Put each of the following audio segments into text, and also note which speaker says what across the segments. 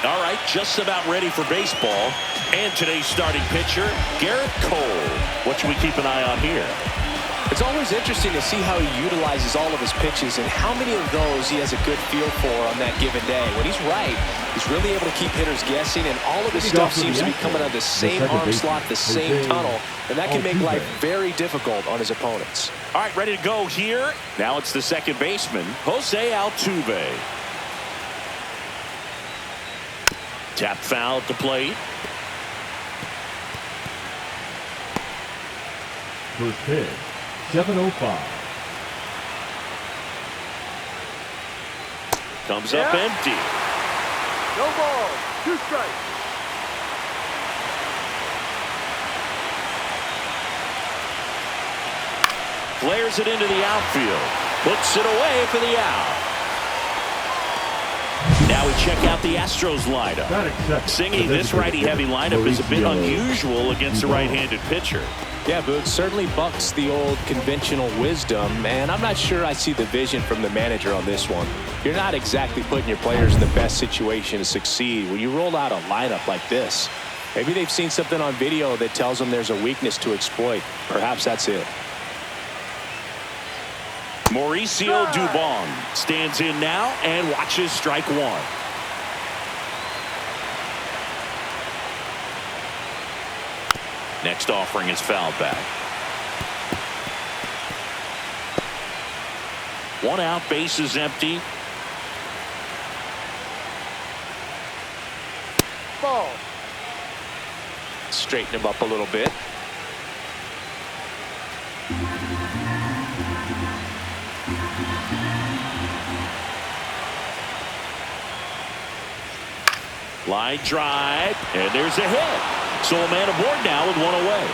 Speaker 1: All right, just about ready for baseball. And today's starting pitcher, Garrett Cole. What should we keep an eye on here?
Speaker 2: It's always interesting to see how he utilizes all of his pitches and how many of those he has a good feel for on that given day. When he's right, he's really able to keep hitters guessing, and all of his stuff seems to be coming out of the same arm slot, the same tunnel, and that can make life very difficult on his opponents.
Speaker 1: All right, ready to go here. Now it's the second baseman, Jose Altuve. Tap foul at the plate.
Speaker 3: First pitch, 7:05.
Speaker 1: Comes up empty.
Speaker 4: No ball, 2 strikes.
Speaker 1: Flares it into the outfield. Puts it away for the out. Now we check out the Astros lineup. Singy, this righty-heavy lineup is a bit unusual against a right-handed pitcher.
Speaker 2: Yeah, Boog, certainly bucks the old conventional wisdom, and I'm not sure I see the vision from the manager on this one. You're not exactly putting your players in the best situation to succeed when you roll out a lineup like this. Maybe they've seen something on video that tells them there's a weakness to exploit. Perhaps that's it.
Speaker 1: Mauricio Dubon stands in now and watches strike one. Next offering is fouled back. 1 out, base is empty.
Speaker 4: Ball.
Speaker 2: Straighten him up a little bit.
Speaker 1: Line drive, and there's a hit. So a man aboard now with 1 away.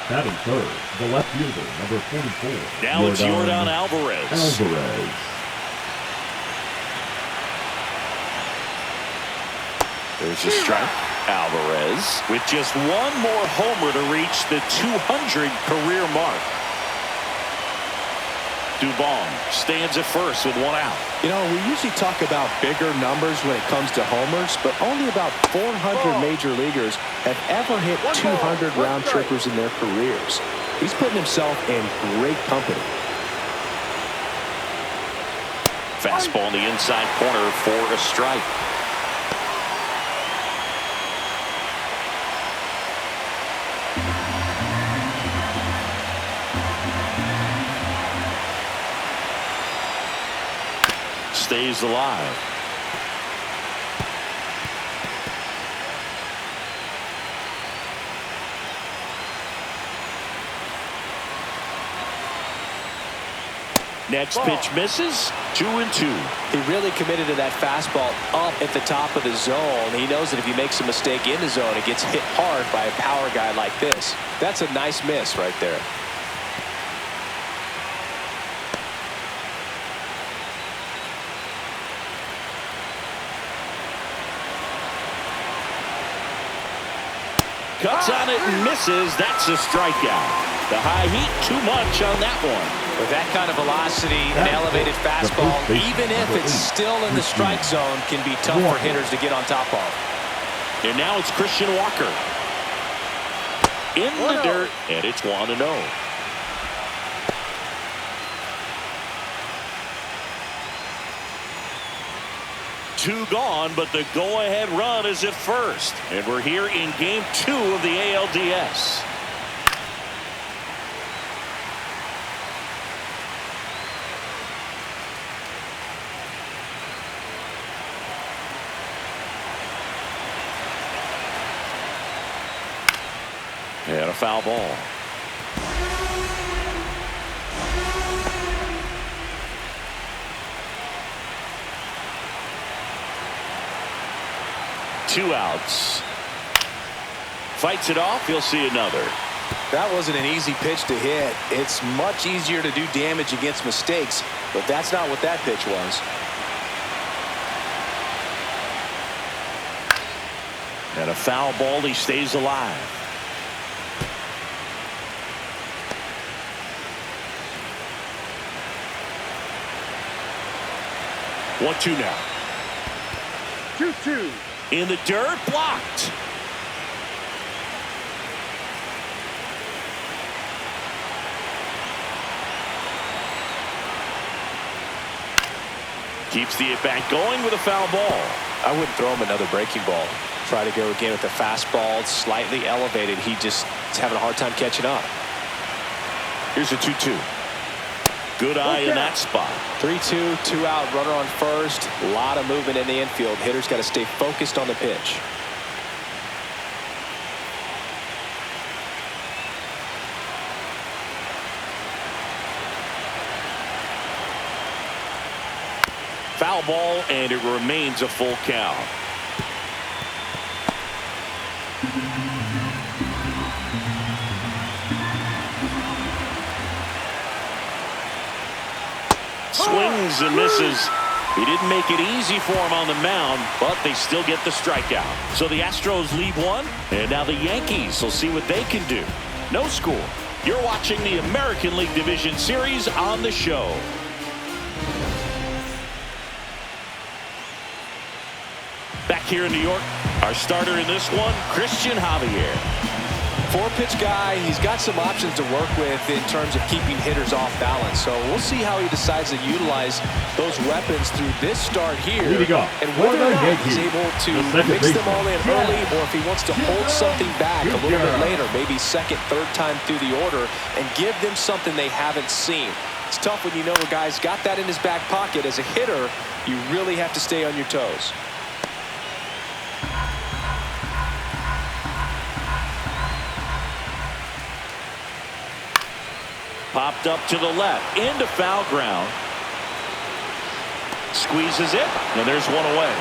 Speaker 3: Batting third, the left fielder, number 44.
Speaker 1: Now it's Yordan Alvarez. There's a strike. Alvarez with just 1 more homer to reach the 200 career mark. Dubon stands at first with 1 out.
Speaker 2: You know, we usually talk about bigger numbers when it comes to homers, but only about 400 major leaguers have ever hit 200 round trippers in their careers. He's putting himself in great company.
Speaker 1: Fastball in the inside corner for a strike. Stays alive. Next pitch misses. 2-2.
Speaker 2: He really committed to that fastball up at the top of the zone. He knows that if he makes a mistake in the zone, it gets hit hard by a power guy like this. That's a nice miss right there.
Speaker 1: Cuts on it and misses. That's a strikeout. The high heat, too much on that one.
Speaker 2: With that kind of velocity, an elevated fastball, even if it's still in the strike zone, can be tough for hitters to get on top of.
Speaker 1: And now it's Christian Walker. In the dirt, and it's 1-0. Two gone, but the go-ahead run is at first. And we're here in Game 2 of the ALDS. And a foul ball. Two outs. Fights it off. He'll see another.
Speaker 2: That wasn't an easy pitch to hit. It's much easier to do damage against mistakes, but that's not what that pitch was.
Speaker 1: And a foul ball. He stays alive. 1-2 now.
Speaker 4: 2-2.
Speaker 1: In the dirt, blocked. Keeps the at-bat going with a foul ball.
Speaker 2: I wouldn't throw him another breaking ball. Try to go again with the fastball, slightly elevated. He just is having a hard time catching up.
Speaker 1: Here's a 2-2. Good eye in that spot.
Speaker 2: 3-2, 2 out, runner on first. A lot of movement in the infield. Hitter's got to stay focused on the pitch.
Speaker 1: Foul ball, and it remains a full count. Swings and misses. He didn't make it easy for him on the mound, but they still get the strikeout. So the Astros lead one, and now the Yankees will see what they can do. No score. You're watching the American League Division Series on the show. Back here in New York, our starter in this one, Christian Javier.
Speaker 2: 4-pitch guy. He's got some options to work with in terms of keeping hitters off balance. So we'll see how he decides to utilize those weapons through this start here. And whether or not he's able to mix them all in early, or if he wants to hold something back a little bit later, maybe second, third time through the order, and give them something they haven't seen. It's tough when you know a guy's got that in his back pocket. As a hitter, you really have to stay on your toes.
Speaker 1: Popped up to the left, into foul ground. Squeezes it, and there's one away.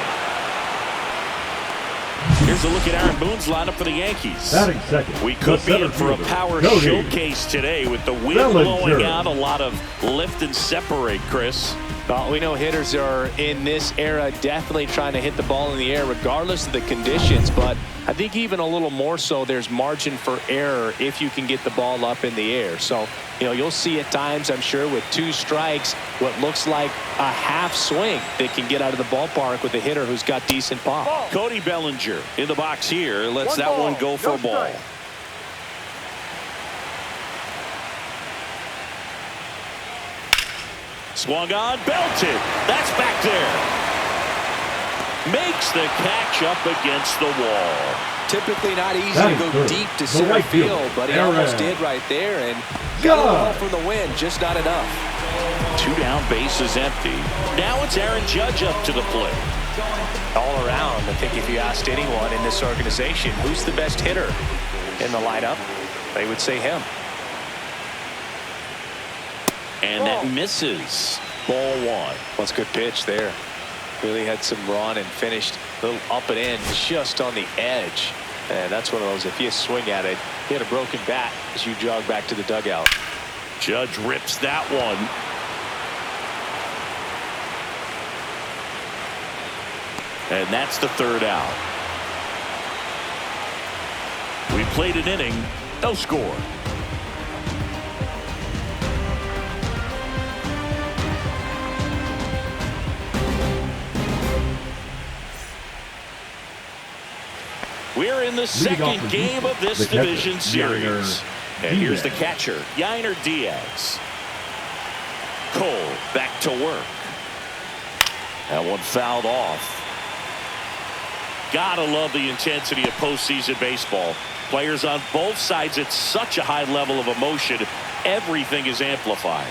Speaker 1: Here's a look at Aaron Boone's lineup for the Yankees.
Speaker 3: Batting second.
Speaker 1: We could be in for a power showcase today with the wind blowing out, a lot of lift and separate, Chris.
Speaker 2: Well, we know hitters are in this era definitely trying to hit the ball in the air regardless of the conditions, but I think even a little more so there's margin for error if you can get the ball up in the air. So, you know, you'll see at times, I'm sure, with 2 strikes, what looks like a half swing that can get out of the ballpark with a hitter who's got decent pop.
Speaker 1: Cody Bellinger in the box here. Lets that one go for a ball. Swung on, belted. That's back there. Makes the catch up against the wall.
Speaker 2: Typically not easy to go deep to center field, but he almost did right there, and got a little help from the wind, just not enough.
Speaker 1: 2 down, bases empty. Now it's Aaron Judge up to the plate.
Speaker 2: All around, I think if you asked anyone in this organization who's the best hitter in the lineup, they would say him.
Speaker 1: And that misses. Ball 1.
Speaker 2: Well, it's a good pitch there. Really had some run and finished a little up and in, just on the edge. And that's one of those, if you swing at it, he had a broken bat as you jog back to the dugout.
Speaker 1: Judge rips that one. And that's the 3rd out. We played an inning, no score. We're in the second game of this division series. And here's the catcher, Yainer Diaz. Cole back to work. That one fouled off. Gotta love the intensity of postseason baseball. Players on both sides at such a high level of emotion. Everything is amplified.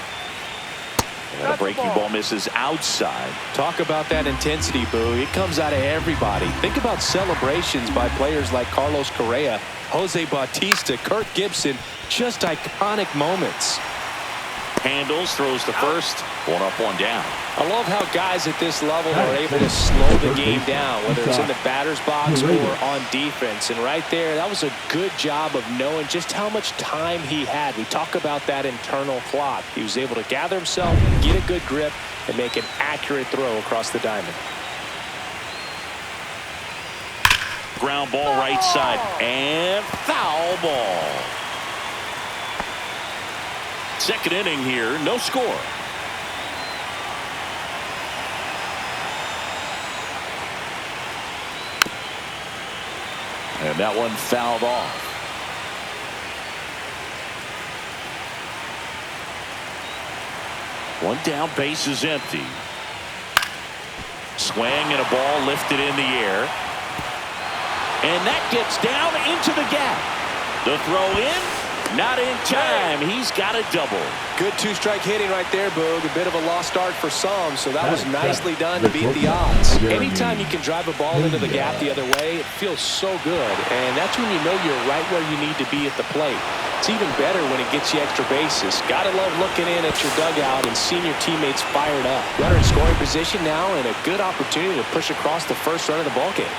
Speaker 1: And a breaking ball misses outside.
Speaker 2: Talk about that intensity, Boo. It comes out of everybody. Think about celebrations by players like Carlos Correa, Jose Bautista, Kirk Gibson. Just iconic moments.
Speaker 1: Handles, throws to first. 1 up, 1 down.
Speaker 2: I love how guys at this level are able to slow the game down, whether it's in the batter's box or on defense. And right there, that was a good job of knowing just how much time he had. We talk about that internal clock. He was able to gather himself, get a good grip, and make an accurate throw across the diamond.
Speaker 1: Ground ball right side, and foul ball. Second inning here, no score. And that one fouled off. One down, base is empty. Swing and a ball lifted in the air. And that gets down into the gap. The throw in, not in time. He's got a double.
Speaker 2: Good two-strike hitting right there, Boog. A bit of a lost start for some, so that was nicely done to beat the odds. Anytime you can drive a ball into the gap the other way, it feels so good, and that's when you know you're right where you need to be at the plate. It's even better when it gets you extra bases. Gotta love looking in at your dugout and seeing your teammates fired up. Runner in scoring position now, and a good opportunity to push across the first run of the ballgame.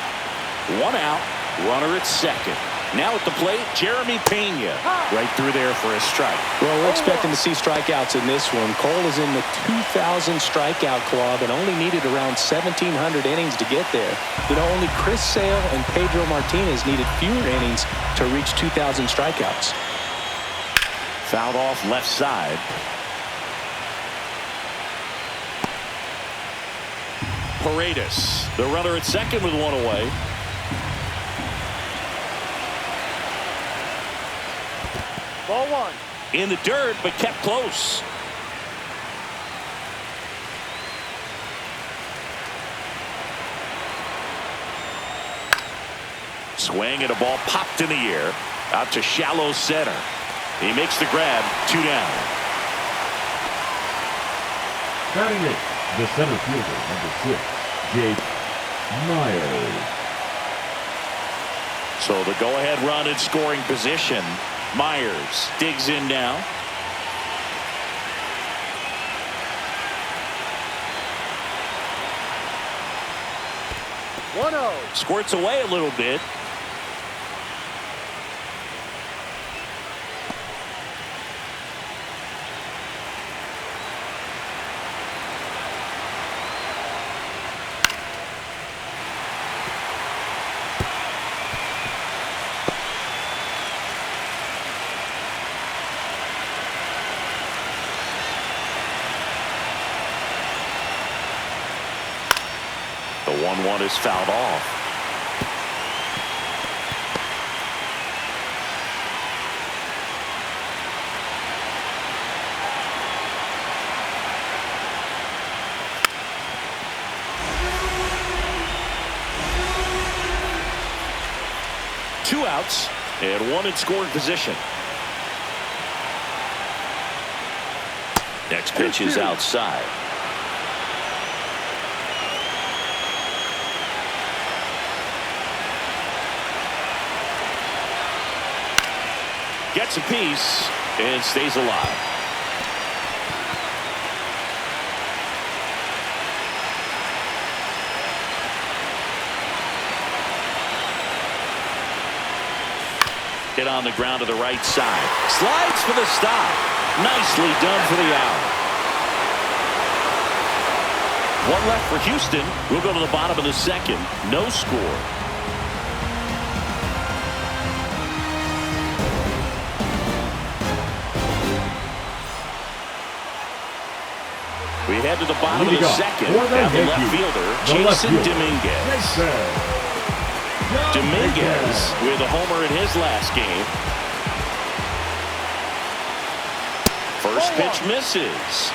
Speaker 1: One out, runner at second. Now at the plate, Jeremy Pena. Right through there for a strike.
Speaker 2: Well, we're expecting to see strikeouts in this one. Cole is in the 2,000 strikeout club and only needed around 1,700 innings to get there. You know, only Chris Sale and Pedro Martinez needed fewer innings to reach 2,000 strikeouts.
Speaker 1: Fouled off left side. Paredes, the runner at second with one away.
Speaker 4: Ball one.
Speaker 1: In the dirt, but kept close. Swing and a ball popped in the air. Out to shallow center. He makes the grab. 2 down.
Speaker 3: Batting it, the center fielder, number 6, Jake Myers.
Speaker 1: So the go-ahead run in scoring position. Myers digs in now.
Speaker 4: 1-0.
Speaker 1: Squirts away a little bit. The 1-1 is fouled off. Two outs and one in scoring position. Next pitch is outside. Gets a piece and stays alive. Hit on the ground to the right side. Slides for the stop. Nicely done for the out. One left for Houston. We'll go to the bottom of the second. No score. We head to the bottom of the second. Now the left fielder, Jason Dominguez. Dominguez with a homer in his last game. First pitch misses.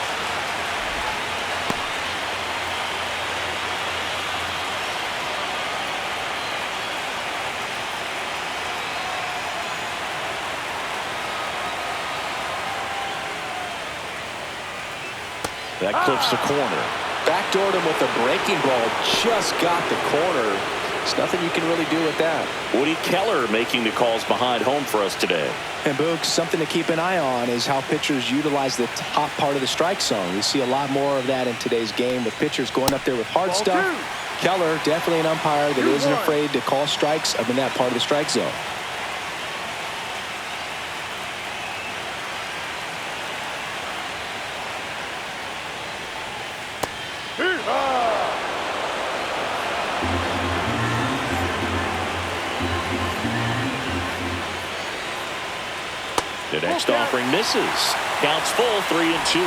Speaker 1: That clips the corner.
Speaker 2: Backdoored him with a breaking ball. Just got the corner. There's nothing you can really do with that.
Speaker 1: Woody Keller making the calls behind home for us today.
Speaker 2: And Boog, something to keep an eye on is how pitchers utilize the top part of the strike zone. We see a lot more of that in today's game with pitchers going up there with hard stuff. Keller, definitely an umpire that isn't afraid to call strikes up in that part of the strike zone.
Speaker 1: The next offering misses. Counts full, 3-2.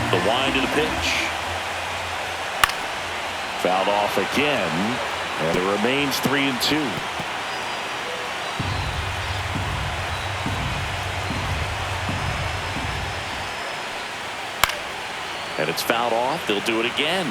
Speaker 1: The pitch. Fouled off again, and it remains 3-2. And it's fouled off. They'll do it again.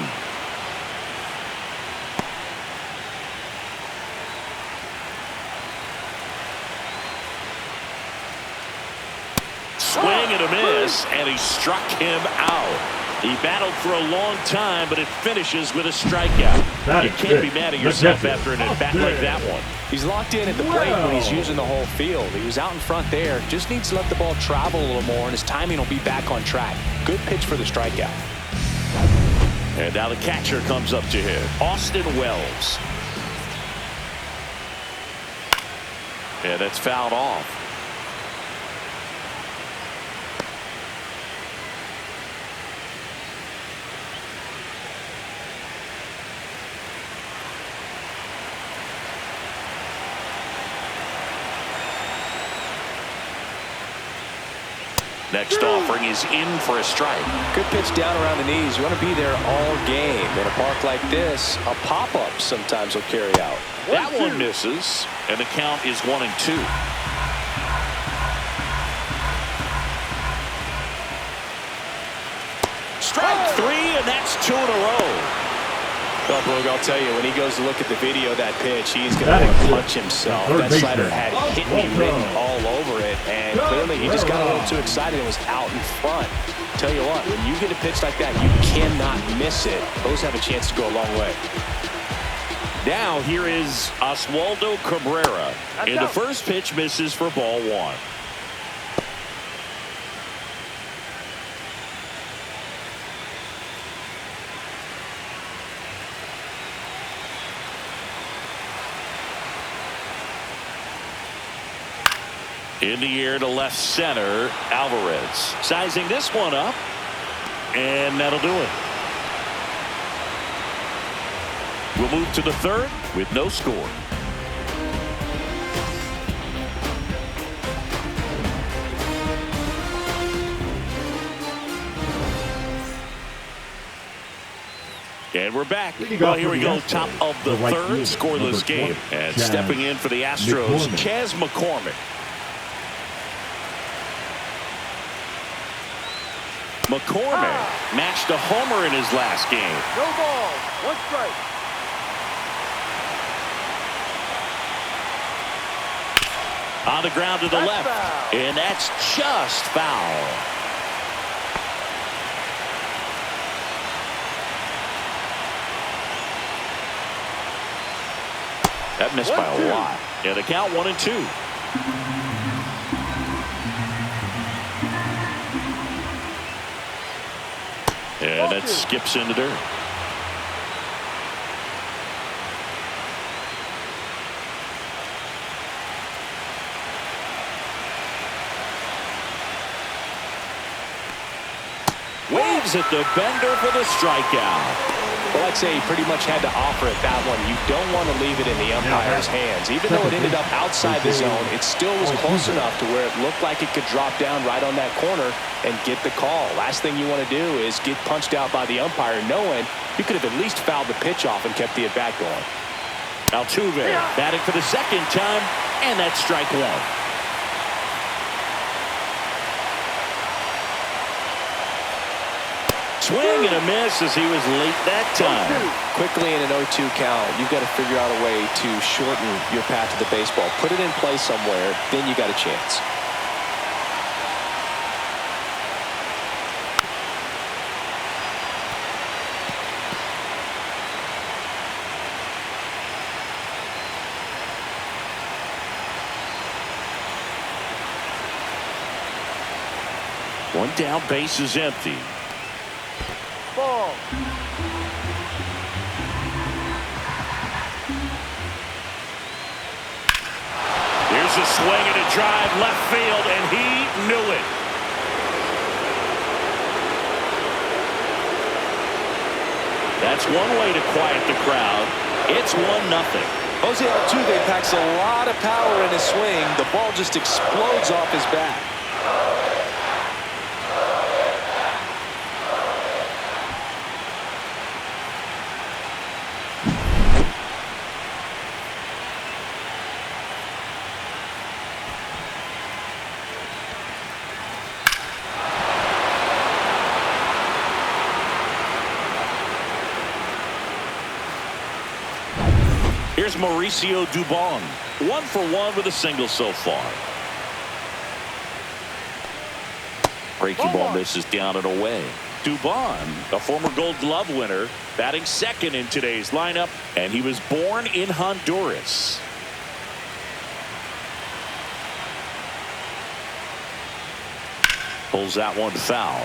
Speaker 1: Swing and a miss, and he struck him out. He battled for a long time, but it finishes with a strikeout. You can't be mad at yourself after an at-bat like that one.
Speaker 2: He's locked in at the plate when he's using the whole field. He was out in front there. Just needs to let the ball travel a little more, and his timing will be back on track. Good pitch for the strikeout.
Speaker 1: And now the catcher comes up to hit. Austin Wells. And it's fouled off. Next offering is in for a strike.
Speaker 2: Good pitch down around the knees. You want to be there all game. In a park like this, a pop-up sometimes will carry out.
Speaker 1: That one misses, and the count is 1-2. Strike three, and that's 2 in a row.
Speaker 2: Well, Boog, I'll tell you, when he goes to look at the video of that pitch, he's going to want to punch himself. That slider had hit me written all over it, and clearly he just got a little too excited and was out in front. Tell you what, when you get a pitch like that, you cannot miss it. Those have a chance to go a long way.
Speaker 1: Now here is Oswaldo Cabrera, and the first pitch misses for ball one. In the air to left center, Alvarez sizing this one up, and that'll do it. We'll move to the third with no score. And we're back. Well, here we go. Top of the third, scoreless game. And stepping in for the Astros, Chas McCormick. McCormick matched a homer in his last game.
Speaker 4: No ball. 1 strike.
Speaker 1: On the ground to the left. Foul. And that's just foul. That missed by a lot. And the count 1-2. And that skips into dirt. Waves at the bender for the strikeout.
Speaker 2: Well, I'd say he pretty much had to offer at that one. You don't want to leave it in the umpire's hands. Even though it ended up outside the zone, it still was close enough to where it looked like it could drop down right on that corner and get the call. Last thing you want to do is get punched out by the umpire knowing you could have at least fouled the pitch off and kept the at-bat going.
Speaker 1: Altuve batting for the second time, and that's strike one. Swing and a miss as he was late that time.
Speaker 2: Quickly in an 0-2 count, you've got to figure out a way to shorten your path to the baseball. Put it in play somewhere, then you got a chance.
Speaker 1: One down, base is empty.
Speaker 4: Ball.
Speaker 1: Here's a swing and a drive left field, and he knew it. That's one way to quiet the crowd. It's 1-0.
Speaker 2: Jose Altuve packs a lot of power in his swing. The ball just explodes off his bat.
Speaker 1: Here's Mauricio Dubon. 1 for 1 with a single so far. Breaking ball misses down and away. Dubon, a former Gold Glove winner, batting second in today's lineup, and he was born in Honduras. Pulls that one foul.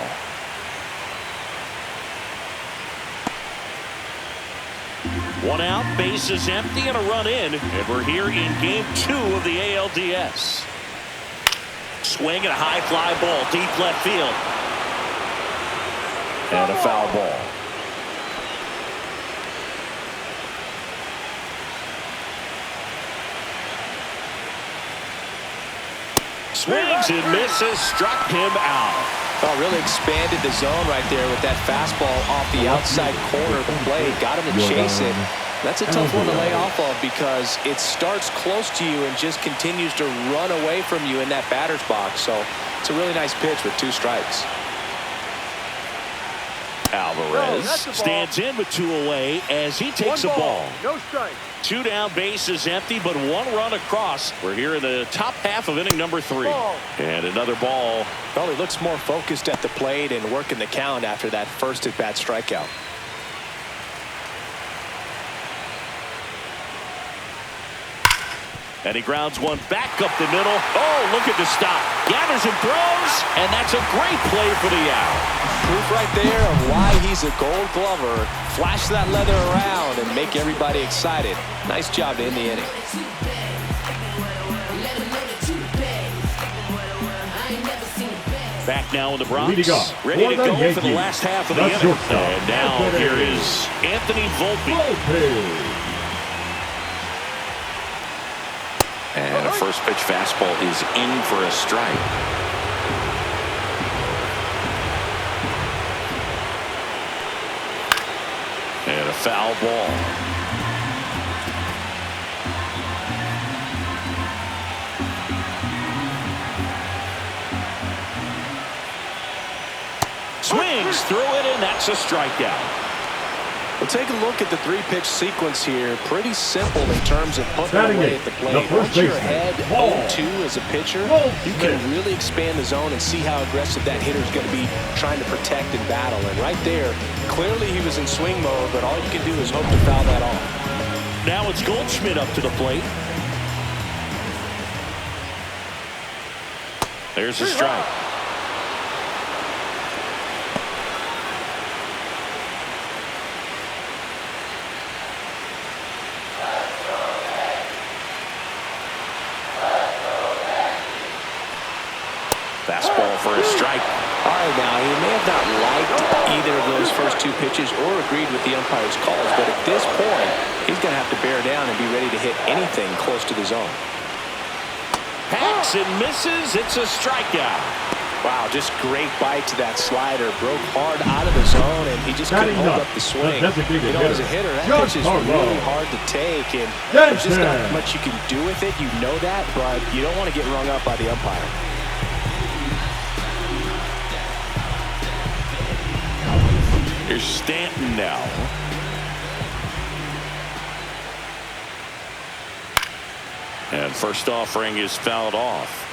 Speaker 1: One out, bases empty, and a run in, and we're here in game 2 of the ALDS. Swing and a high fly ball, deep left field. And a foul ball. Swings and misses, struck him out.
Speaker 2: Oh, really expanded the zone right there with that fastball off the outside corner of the plate. Got him to chase it. That's a tough one to lay off of because it starts close to you and just continues to run away from you in that batter's box. So it's a really nice pitch with 2 strikes.
Speaker 1: Alvarez stands in with 2 away as he takes a ball.
Speaker 4: No strike.
Speaker 1: 2 down, bases empty, but 1 run across. We're here in the top half of inning number 3.
Speaker 4: Ball.
Speaker 1: And another ball.
Speaker 2: Well, he looks more focused at the plate and working the count after that first at-bat strikeout.
Speaker 1: And he grounds one back up the middle. Oh, look at the stop. Gathers and throws, and that's a great play for the out.
Speaker 2: Proof right there of why he's a Gold Glover. Flash that leather around and make everybody excited. Nice job to end the inning.
Speaker 1: Back now in the Bronx.
Speaker 3: Ready
Speaker 1: Ready to go
Speaker 3: Yankees.
Speaker 1: for the last half of the
Speaker 3: That's
Speaker 1: inning.
Speaker 3: your stop.
Speaker 1: And now here is Anthony Volpe. And a first pitch fastball is in for a strike. And a foul ball. Swings through it, and that's a strikeout.
Speaker 2: Well, take a look at the 3-pitch sequence here. Pretty simple in terms of putting
Speaker 3: Batting
Speaker 2: away
Speaker 3: it,
Speaker 2: at the
Speaker 3: the
Speaker 2: plate.
Speaker 3: first
Speaker 2: Once you're
Speaker 3: baseman,
Speaker 2: ahead
Speaker 3: Paul.
Speaker 2: 0-2 as a pitcher,
Speaker 3: Paul
Speaker 2: you can
Speaker 3: Smith.
Speaker 2: really expand the zone and see how aggressive that hitter's going to be trying to protect and battle. And right there, clearly he was in swing mode, but all you can do is hope to foul that off.
Speaker 1: Now it's Goldschmidt up to the plate. There's a strike. Fastball for a strike.
Speaker 2: All right, now, he may have not liked either of those first 2 pitches or agreed with the umpire's calls, but at this point, he's going to have to bear down and be ready to hit anything close to the zone.
Speaker 1: Hacks and misses. It's a strikeout.
Speaker 2: Wow, just great bite to that slider. Broke hard out of the zone, and he just couldn't hold up the swing. You know, as a hitter, that pitch is really hard to take, and there's just not much you can do with it. You know that, but you don't want to get rung up by the umpire.
Speaker 1: Here's Stanton now. And first offering is fouled off.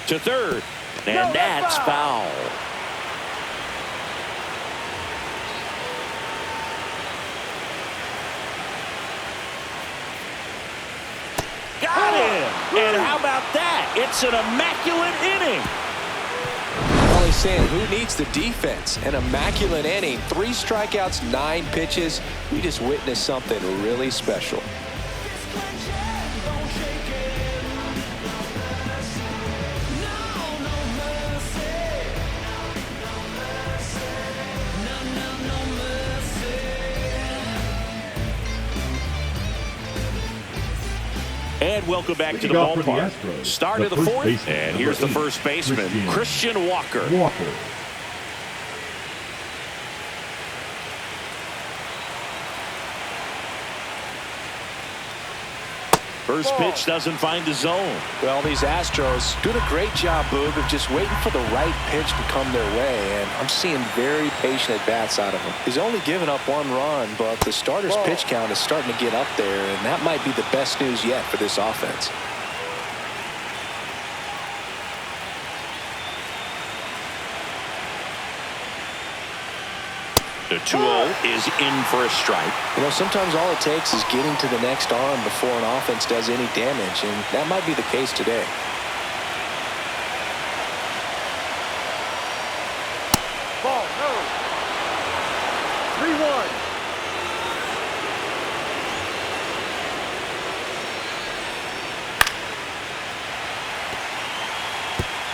Speaker 1: To third, and that's foul. Got him! And how about that? It's an immaculate inning.
Speaker 2: Well, he's saying who needs the defense? An immaculate inning. 3 strikeouts, 9 pitches. We just witnessed something really special.
Speaker 1: And welcome back to the ballpark. Start of the 4th, and here's the first baseman, Christian Walker. First pitch doesn't find the zone.
Speaker 2: Well, these Astros doing a great job, Boog, of just waiting for the right pitch to come their way, and I'm seeing very patient at-bats out of him. He's only given up 1 run, but the starter's pitch count is starting to get up there, and that might be the best news yet for this offense.
Speaker 1: The 2-0 is in for a strike.
Speaker 2: You know, sometimes all it takes is getting to the next arm before an offense does any damage, and that might be the case today.
Speaker 4: Ball, no. 3-1.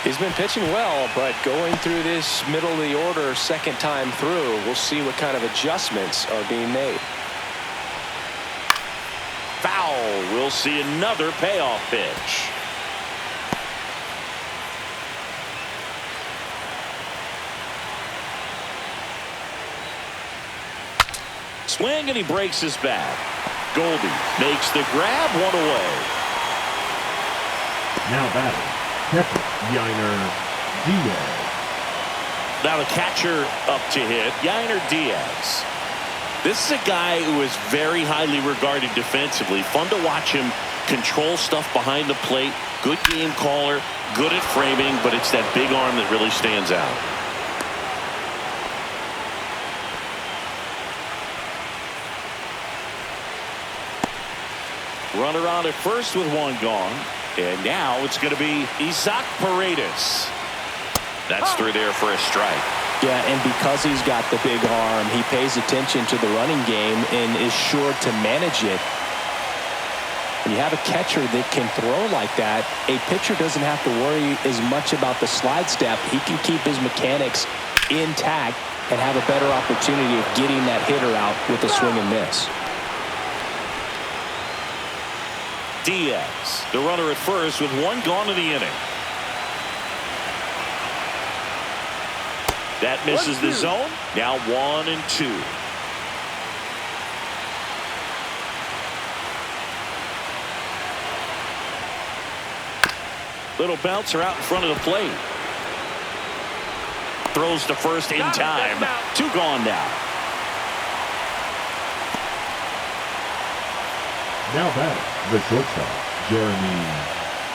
Speaker 2: He's been pitching well, but going through this middle of the order second time through, we'll see what kind of adjustments are being made.
Speaker 1: Foul. We'll see another payoff pitch. Swing, and he breaks his bat. Goldie makes the grab, 1 away.
Speaker 3: Now batting, catcher Yainer Diaz.
Speaker 1: Now the catcher up to hit, Yainer Diaz. This is a guy who is very highly regarded defensively. Fun to watch him control stuff behind the plate. Good game caller, good at framing, but it's that big arm that really stands out. Runner on at first with 1 gone. And now it's going to be Isaac Paredes. That's through there for a strike.
Speaker 2: Yeah, and because he's got the big arm, he pays attention to the running game and is sure to manage it. When you have a catcher that can throw like that, a pitcher doesn't have to worry as much about the slide step. He can keep his mechanics intact and have a better opportunity of getting that hitter out with a swing and miss.
Speaker 1: Diaz, the runner at first with 1 gone in the inning. That misses the zone. Now 1-2. Little bouncer out in front of the plate. Throws to first in time. 2 gone now.
Speaker 3: Now batting, the shortstop, Jeremy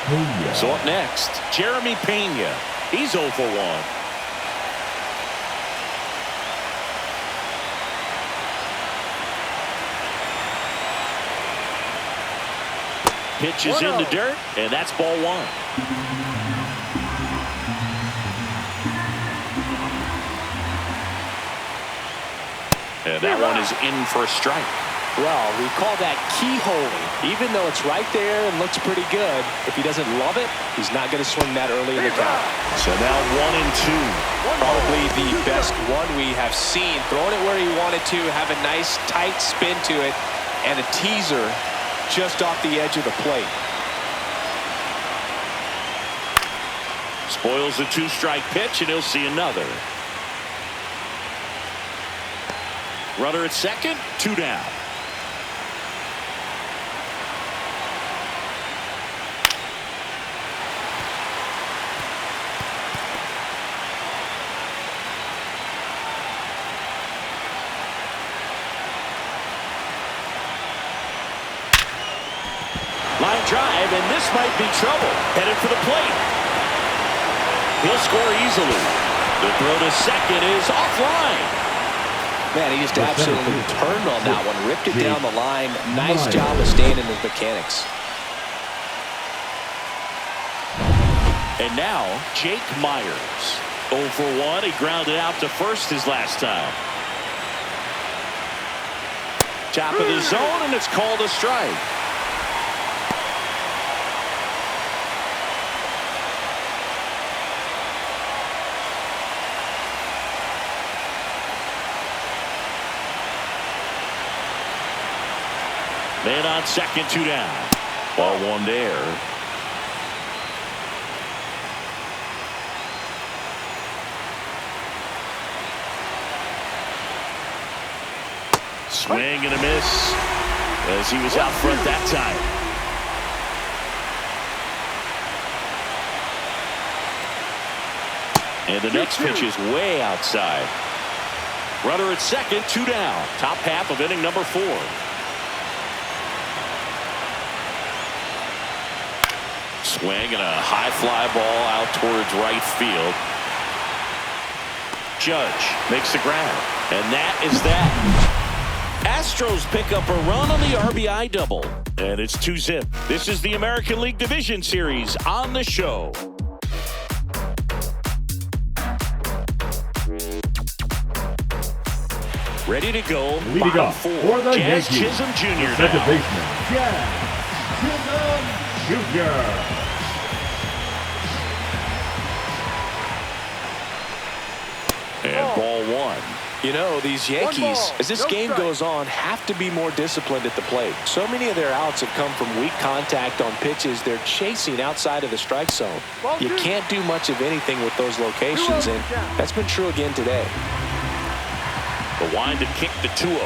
Speaker 3: Pena.
Speaker 1: So up next, Jeremy Pena. He's 0 for 1. Pitches in the dirt, and that's ball 1. And that one is in for a strike.
Speaker 2: Well, we call that keyholing. Even though it's right there and looks pretty good, if he doesn't love it, he's not going to swing that early in the count.
Speaker 1: So now 1-2.
Speaker 2: Probably the best one we have seen. Throwing it where he wanted to, have a nice tight spin to it, and a teaser just off the edge of the plate.
Speaker 1: Spoils the 2-strike pitch, and he'll see another. Runner at second, 2 down. Line drive, and this might be trouble. Headed for the plate. He'll score easily. The throw to second is offline.
Speaker 2: Man, he just absolutely turned on that one. Ripped it down the line. Nice job of staying in his mechanics.
Speaker 1: And now, Jake Myers. 0 for 1. He grounded out to first his last time. Top of the zone, and it's called a strike. Man on second, 2 down. Ball 1 there. Swing and a miss as he was out front that time. And the next pitch is way outside. Runner at second, 2 down. Top half of inning number 4. Swing and a high fly ball out towards right field. Judge makes the grab. And that is that. Astros pick up a run on the RBI double. And it's 2-zip. This is the American League Division Series on the show. Ready to go.
Speaker 3: Leading off for the
Speaker 1: Jazz
Speaker 3: Yankees,
Speaker 1: Chisholm Jr.
Speaker 3: second
Speaker 1: now.
Speaker 3: baseman, Jazz Chisholm Jr.
Speaker 1: And ball 1.
Speaker 2: You know, these Yankees,
Speaker 4: ball,
Speaker 2: as this
Speaker 4: no
Speaker 2: game
Speaker 4: strike.
Speaker 2: goes on, have to be more disciplined at the plate. So many of their outs have come from weak contact on pitches they're chasing outside of the strike zone.
Speaker 4: Ball
Speaker 2: You
Speaker 4: 2.
Speaker 2: can't do much of anything with those locations, and that's been true again today.
Speaker 1: The wind to kick the 2-0.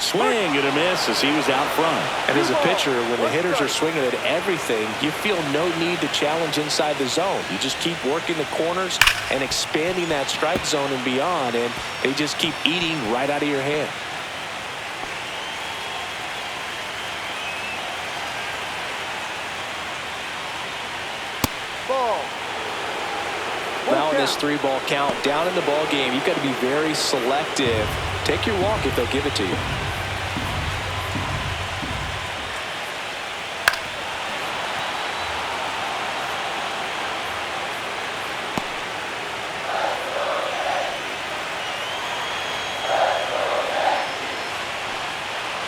Speaker 1: Swing and a miss as he was out front.
Speaker 2: And as a pitcher, when the hitters are swinging at everything, you feel no need to challenge inside the zone. You just keep working the corners and expanding that strike zone and beyond, and they just keep eating right out of your hand.
Speaker 4: Ball.
Speaker 2: Now in this 3-ball count, down in the ball game, you've got to be very selective. Take your walk if they'll give it to you.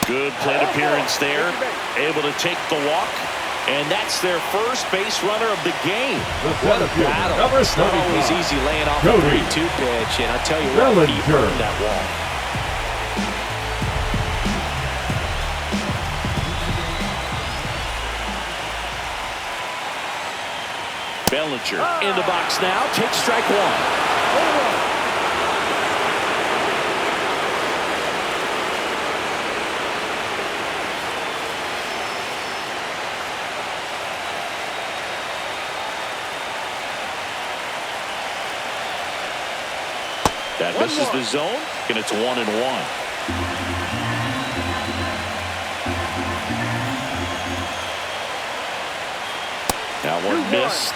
Speaker 1: Good plate appearance there. Able to take the walk. And that's their first base runner of the game.
Speaker 2: What a battle.
Speaker 3: Number
Speaker 2: It's not always
Speaker 3: 75.
Speaker 2: easy laying off
Speaker 3: Cody.
Speaker 2: a 3-2 pitch, and I'll tell you what, he
Speaker 3: Bellinger.
Speaker 2: earned that walk.
Speaker 1: Bellinger in the box now. Takes strike 1. That misses the zone, and it's 1-1. That one missed.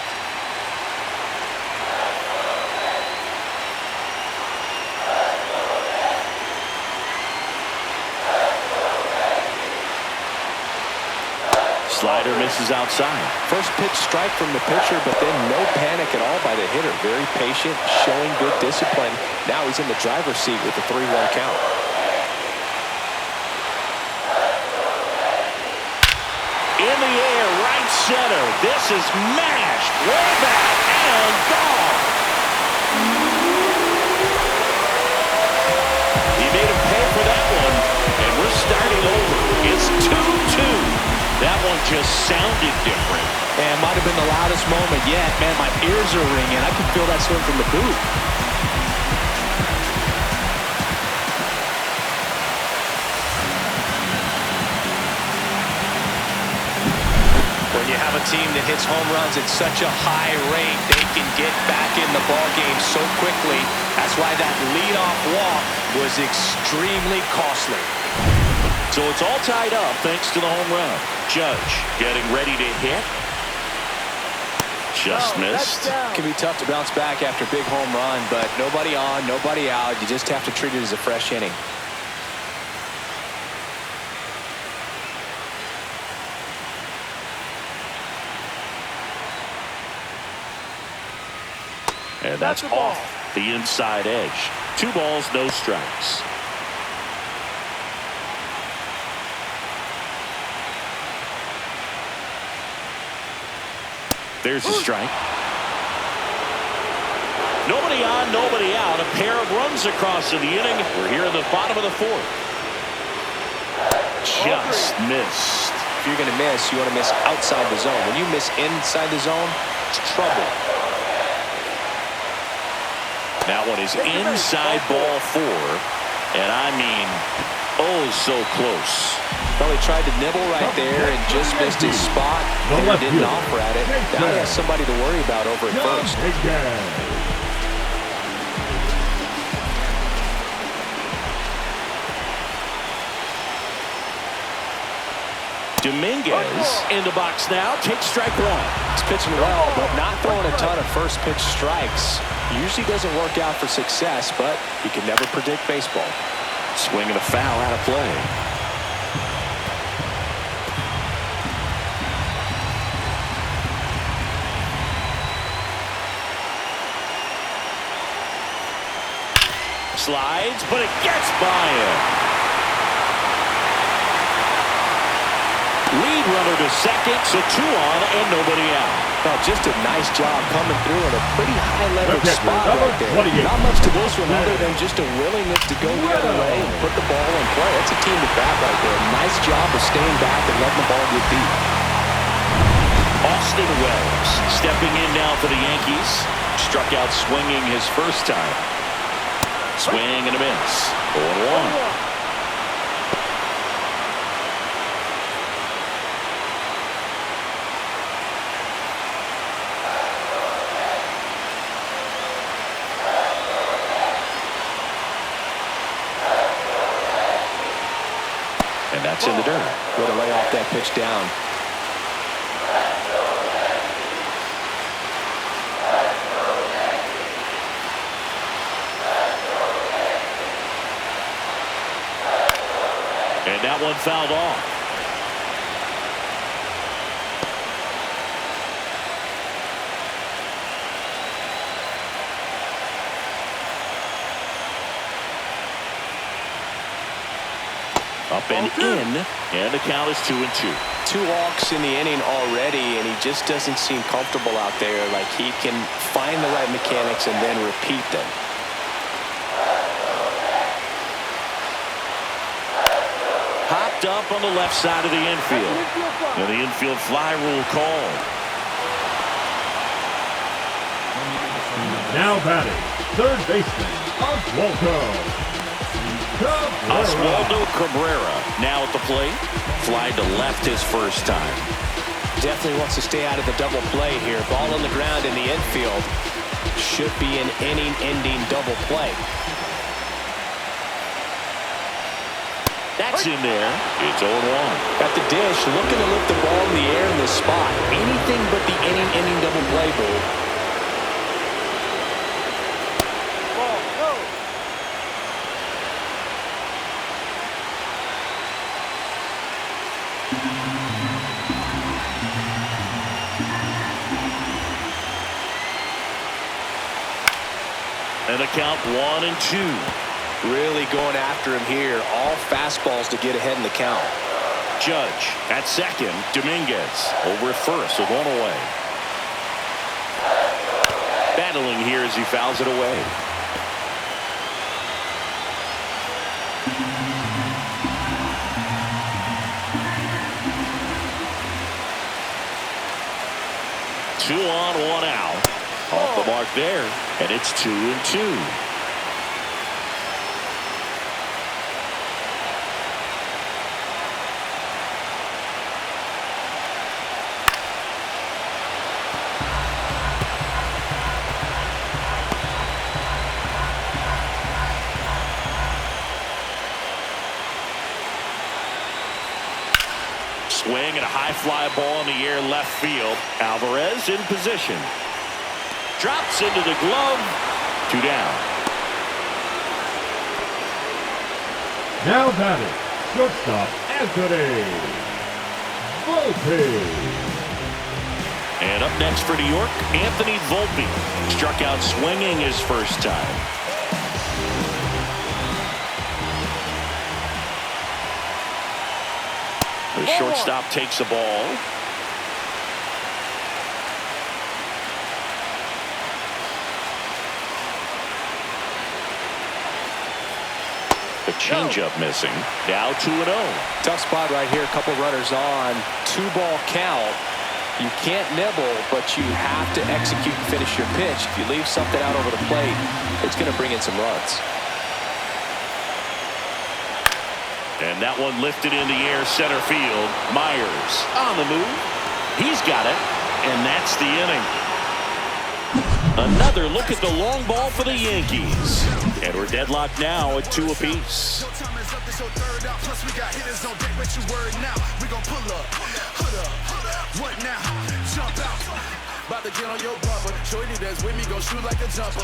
Speaker 1: Slider misses outside.
Speaker 2: First pitch strike from the pitcher, but then no panic at all by the hitter. Very patient, showing good discipline. Now he's in the driver's seat with the 3-1 count.
Speaker 1: In the air, right center. This is mashed. Way back and gone. He made him pay for that one, and we're starting over. It's 2-2. That one just sounded different.
Speaker 2: And might have been the loudest moment yet. Man, my ears are ringing. I can feel that swing from the booth. When you have a team that hits home runs at such a high rate, they can get back in the ball game so quickly. That's why that leadoff walk was extremely costly.
Speaker 1: So it's all tied up thanks to the home run. Judge getting ready to hit. Just missed.
Speaker 2: It can be tough to bounce back after a big home run, but nobody on, nobody out. You just have to treat it as a fresh inning.
Speaker 1: And that's off the inside edge. 2 balls, no strikes. There's a strike. Nobody on, nobody out. A pair of runs across in the inning. We're here in the bottom of the 4th. Just missed.
Speaker 2: If you're going to miss, you want to miss outside the zone. When you miss inside the zone, it's trouble.
Speaker 1: That one is inside ball 4. And I mean, Oh, so close.
Speaker 2: Well, he tried to nibble right there and just missed his spot. And didn't offer at it. Now he has somebody to worry about over at first.
Speaker 1: Dominguez in the box now. Takes strike one.
Speaker 2: He's pitching well, but not throwing a ton of first pitch strikes. Usually doesn't work out for success, but you can never predict baseball.
Speaker 1: Swing and a foul out of play. Slides, but it gets by him. Lead runner to second, so 2 on and nobody out.
Speaker 2: Well, just a nice job coming through in a pretty high leverage spot right there. Not much to this one other than just a willingness to go the other way and put the ball in play. That's a team to bat right there. Nice job of staying back and letting the ball get deep.
Speaker 1: Austin Wells stepping in now for the Yankees. Struck out swinging his first time. Swing and a miss. 0-1. And that's in the dirt.
Speaker 2: Way to lay off that pitch down.
Speaker 1: And that one fouled off. Up and in, and the count is 2-2.
Speaker 2: 2 walks in the inning already, and he just doesn't seem comfortable out there. Like he can find the right mechanics and then repeat them.
Speaker 1: Popped up on the left side of the infield. And the infield fly rule called.
Speaker 3: Now batting, third baseman,
Speaker 1: Oswaldo Cabrera now at the plate. Fly to left his first time.
Speaker 2: Definitely wants to stay out of the double play here. Ball on the ground in the infield. Should be an inning-ending double play.
Speaker 1: That's in there. It's 0-1.
Speaker 2: Got the dish, looking to lift the ball in the air in this spot. Anything but the inning-ending double play, Boo.
Speaker 1: And the count 1-2.
Speaker 2: Really going after him here. All fastballs to get ahead in the count.
Speaker 1: Judge at second. Dominguez over at first with 1 away. Battling here as he fouls it away. Two on, 1 out. Off the mark there, and it's 2-2. Swing and a high fly ball in the air left field. Alvarez in position. Drops into the glove. 2 down.
Speaker 3: Now batting, shortstop Anthony Volpe.
Speaker 1: And up next for New York, Anthony Volpe. Struck out swinging his first time. The shortstop takes the ball. The changeup missing. Now 2-0.
Speaker 2: Tough spot right here. A couple runners on. 2-ball count. You can't nibble, but you have to execute and finish your pitch. If you leave something out over the plate, it's going to bring in some runs.
Speaker 1: And that one lifted in the air center field. Myers on the move. He's got it. And that's the inning. Another look at the long ball for the Yankees. And we're deadlocked now at 2 apiece.
Speaker 5: About to get on your bumper. Shorty that's with me, gon' shoot like a jumper.